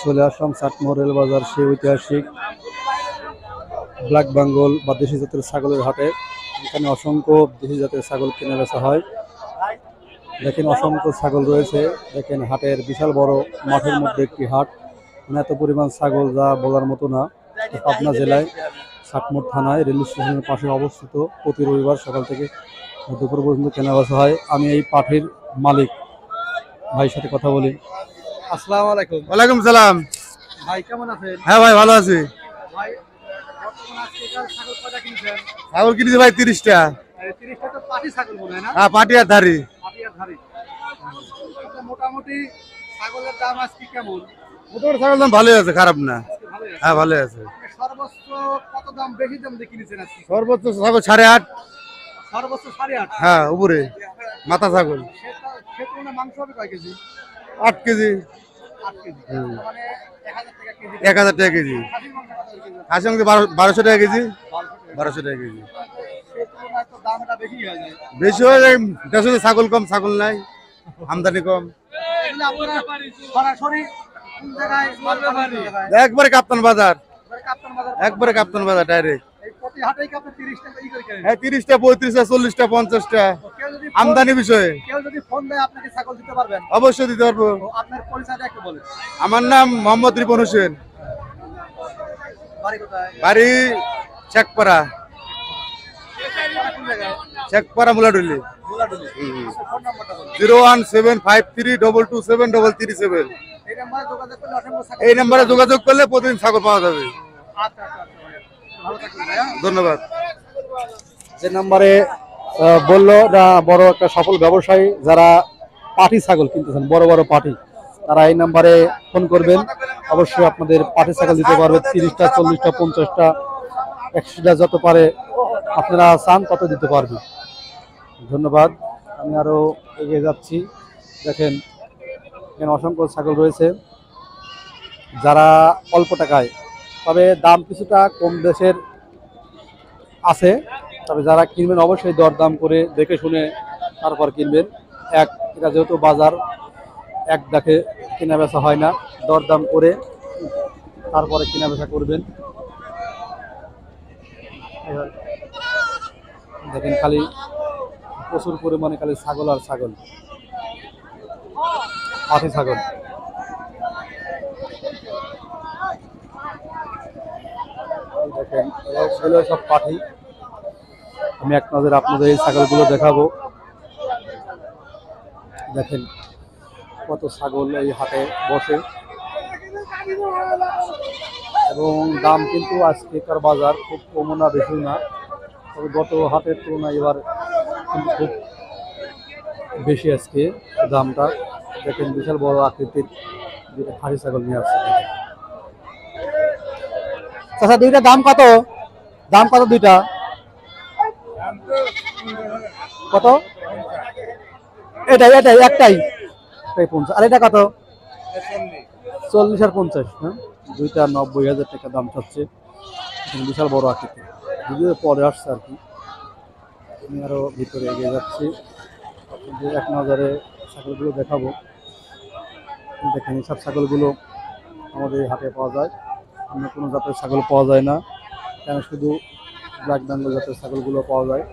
চলে আসলাম চাটমোহর রেল বাজার, সেই ঐতিহাসিক ব্ল্যাক বেঙ্গল বা দেশি জাতের ছাগলের হাটে। এখানে অসংখ্য দেশি জাতের ছাগল কেনা বেচা হয়। দেখেন অসংখ্য ছাগল রয়েছে। দেখেন হাটের বিশাল বড় মাঠের মধ্যে একটি হাট, মানে এত পরিমাণ ছাগল যা বলার মতো না। পাবনা জেলায় চাটমোহর থানায় রেল স্টেশনের পাশে অবস্থিত। প্রতি রবিবার সকাল থেকে দুপুর পর্যন্ত কেনা বেচা হয়। আমি এই পাঠির মালিক ভাইয়ের সাথে কথা বলি। আসসালামু আলাইকুম। ওয়ালাইকুম সালাম। ভাই কেমন আছেন? হ্যাঁ ভাই ভালো আছি। ভাই বর্তমানে আজকাল ছাগল কয়টা কিনছেন? ছাগল কিনেছি ভাই 30টা। 30টা তো পাটি ছাগল মনে হয় না? হ্যাঁ পাটিয়ার ধারি। পাটিয়ার ধারি। তো মোটামুটি ছাগলের দাম আজকে কেমন? মোটামুটি ছাগল দাম ভালোই আছে, খারাপ না। ভালোই আছে। হ্যাঁ ভালোই আছে। সর্বোচ্চ কত দাম বেশি দাম দিয়ে কিনেছেন আজকে? সর্বোচ্চ ছাগল 8.5। সর্বোচ্চ 8.5। হ্যাঁ উপরে মাথা ছাগল। সে তুলনায় মাংস হবে কয় কেজি? 8 কেজি। 8 কেজি। মানে 1000 টাকা কেজি। 1000 টাকা কেজি। খাসির মাংস কত করে কেজি? খাসি মাংস 1200 টাকা কেজি। 1200 টাকা কেজি। সে তুলনায় তো দামটা বেশি হয়ে যায়। বেশি হয়ে যায়, দেশে ছাগল কম, ছাগল নাই, আমদানি কম। এগুলো আপনারা সরাসরি কোন জায়গায় মারবে বাড়ি? একবারে কাপ্তান বাজার, কাপ্তান বাজার। একবারে কাপ্তান বাজার ডাইরেক্ট। এই প্রতি হাটেই কি আপনি 30 টাকা ই করে কেনেন? হ্যাঁ 30টা, 35টা, 40টা, 50টা কেউ যদি আমদানি বিষয়ে। কেউ যদি ফোন দেয় আপনাকে ছাগল দিতে পারবেন? অবশ্যই দিতে পারবো। তো আপনার পরিচয়টা একটু বলেন। আমার নাম মোহাম্মদ রিপন হোসেন, বাড়ি কোথায়? বাড়ি শেখপাড়া, কোন জায়গায়? শেখপাড়া মুলাডুলি। গোলাডুলি। আপনার ফোন নাম্বারটা বলুন। 01753227337। এই নাম্বারে যোগাযোগ করলে অসংখ্য ছাগল। এই নাম্বারে যোগাযোগ করলে প্রতিদিন ছাগল পাওয়া যাবে। আচ্ছা আচ্ছা আচ্ছা ভাই। ভালো থাকবেন ভাইয়া। ধন্যবাদ। যে নাম্বারে বললো না, বড় একটা সফল ব্যবসায়ী যারা পাটি ছাগল কিনতেছেন, বড় বড় পাটি, তারা এই নাম্বারে ফোন করবেন। অবশ্যই আপনাদের পাটি ছাগল দিতে পারবে। 30টা, 40টা, 50টা, 100টা যত পারে আপনারা চান তত দিতে পারবে। ধন্যবাদ। আমি আরো এগিয়ে যাচ্ছি। দেখেন এখানে অসংখ্য ছাগল রয়েছে যারা অল্প টাকায়, তবে দাম কিছুটা কম দেশের আছে, তবে যারা কিনবেন অবশ্যই দরদাম করে দেখে শুনে তারপর কিনবেন। এটা যেহেতু বাজার, এক দেখে কেনা বেচা হয় না, দরদাম করে তারপরে কেনা বেচা করবেন। দেখেন খালি প্রচুর পরিমাণে খালি ছাগল আর ছাগল, পাটি ছাগল। দেখেন এগুলো সব পাটি। আমি এক নজরে আপনাদের এই ছাগলগুলো দেখাবো। দেখেন কত ছাগল এই হাটে বসে, এবং দাম কিন্তু আজকেকার বাজার খুব কম না, বেশি না, তবে গত হাটের তুলনায় এবার কিন্তু খুব বেশি আজকে দামটা। দেখেন বিশাল বড় আকৃতির দুটো খাসি ছাগল নিয়ে আসছে। আচ্ছা দুইটা দাম কত? দাম কত দুইটা? কত? এটাই এটাই একটাই 50। আর এটা কত? 40 আর 50। হ্যাঁ দুইটা 90,000 টাকা দাম চাচ্ছে। বিশাল বড় আকৃতি, যদিও পরে আসছে আর কি। আমি আরো ভিতরে এগিয়ে যাচ্ছি, এক নজরে ছাগলগুলো দেখাবো। দেখেন এইসব ছাগলগুলো আমাদের হাটে পাওয়া যায়, অন্য কোনো জাতের ছাগল পাওয়া যায় না, কেন শুধু ব্ল্যাক বেঙ্গল জাতের ছাগলগুলো পাওয়া যায়।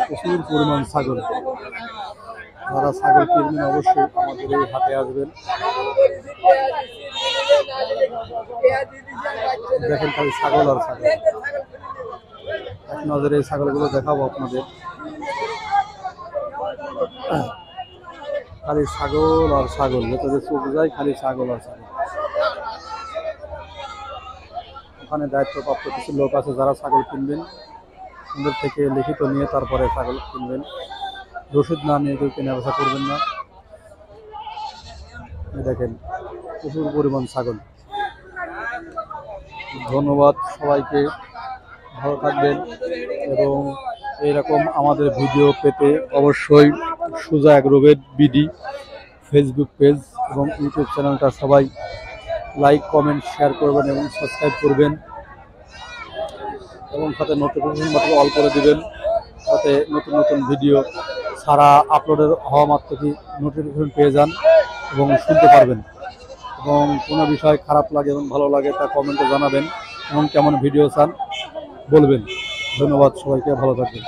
প্রচুর পরিমাণ ছাগল, যারা ছাগল কিনবেন অবশ্যই আমাদের এই হাটে আসবেন। দেখেন খালি ছাগল আর ছাগল। এক নজরে এই ছাগলগুলো দেখাবো আপনাদের। খালি ছাগল আর ছাগল, যেটাতে চোখ যায় খালি ছাগল আর ছাগল। ওখানে দায়িত্বপ্রাপ্ত কিছু লোক আছে যারা ছাগল কিনবেন, ওদের থেকে লিখিত নিয়ে তারপরে ছাগল কিনবেন। রসিদ না নিয়ে কেউ কেনা বেচা করবেন না। দেখেন প্রচুর পরিমাণ ছাগল। ধন্যবাদ সবাইকে, ভালো থাকবেন, এবং এরকম আমাদের ভিডিও পেতে অবশ্যই সুজা অ্যাগ্রোভেট বিডি ফেসবুক পেজ এবং ইউটিউব চ্যানেলটা সবাই লাইক, কমেন্ট, শেয়ার করবেন এবং সাবস্ক্রাইব করবেন, এবং সাথে নোটিফিকেশন বাটন অল করে দিবেন। যাতে নতুন নতুন ভিডিও সারা আপলোডের হওয়া মাত্রই নোটিফিকেশন পেয়ে যান এবং শুনতে পারবেন। এবং কোনো বিষয় খারাপ লাগে এবং ভালো লাগে তা কমেন্টে জানাবেন এবং কেমন ভিডিও চান বলবেন। ধন্যবাদ সবাইকে, ভালো থাকবেন।